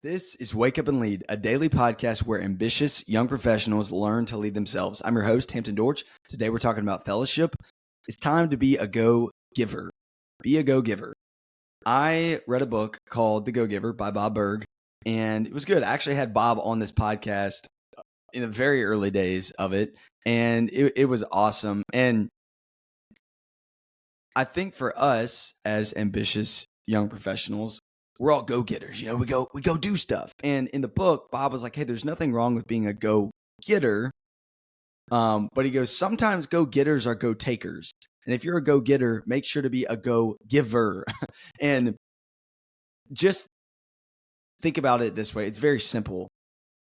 This is Wake Up and Lead, a daily podcast where ambitious young professionals learn to lead themselves. I'm your host, Hampton Dorch. Today we're talking about fellowship. It's time to be a go-giver. Be a go-giver. I read a book called The Go-Giver by Bob Burg, and it was good. I actually had Bob on this podcast in the very early days of it, and it was awesome. And I think for us as ambitious young professionals, we're all go-getters. We go do stuff. And in the book, Bob was like, hey, there's nothing wrong with being a go-getter. But he goes, sometimes go-getters are go-takers. And if you're a go-getter, make sure to be a go-giver. And just think about it this way. It's very simple.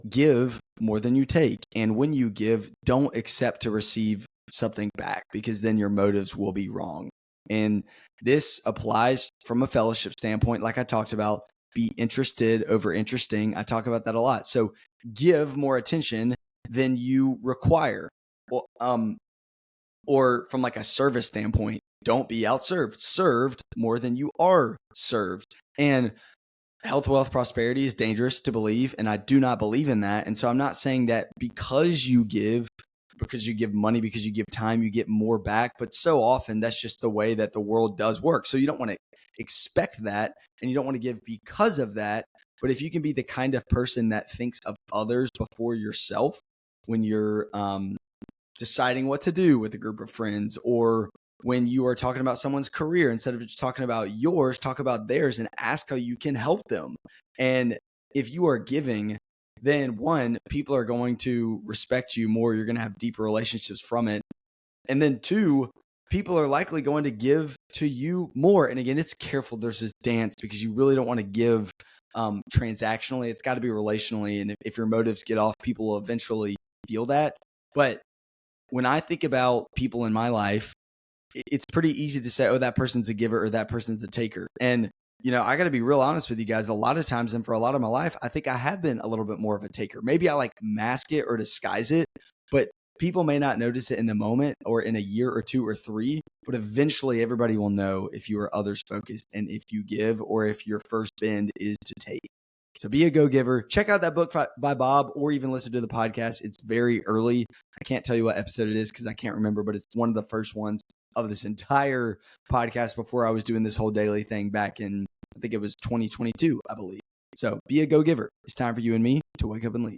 Give more than you take. And when you give, don't accept to receive something back, because then your motives will be wrong. And this applies from a fellowship standpoint, like I talked about. Be interested over interesting. I talk about that a lot. So give more attention than you require. Well, or from like a service standpoint, don't be outserved. Served more than you are served. And health, wealth, prosperity is dangerous to believe, and I do not believe in that. And so I'm not saying that because you give money, because you give time, you get more back. But so often that's just the way that the world does work. So you don't want to expect that, and you don't want to give because of that. But if you can be the kind of person that thinks of others before yourself when you're deciding what to do with a group of friends, or when you are talking about someone's career, instead of just talking about yours, talk about theirs and ask how you can help them. And if you are giving, then one, people are going to respect you more. You're going to have deeper relationships from it. And then two, people are likely going to give to you more. And again, it's careful. There's this dance because you really don't want to give transactionally. It's got to be relationally. And if your motives get off, people will eventually feel that. But when I think about people in my life, it's pretty easy to say, oh, that person's a giver or that person's a taker. And, I got to be real honest with you guys. A lot of times, and for a lot of my life, I think I have been a little bit more of a taker. Maybe I like mask it or disguise it, but people may not notice it in the moment or in a year or two or three, but eventually everybody will know if you are others focused and if you give, or if your first bend is to take. So be a go-giver. Check out that book by Bob, or even listen to the podcast. It's very early. I can't tell you what episode it is because I can't remember, but it's one of the first ones of this entire podcast before I was doing this whole daily thing back in, I think it was 2022, I believe. So be a go-giver. It's time for you and me to wake up and lead.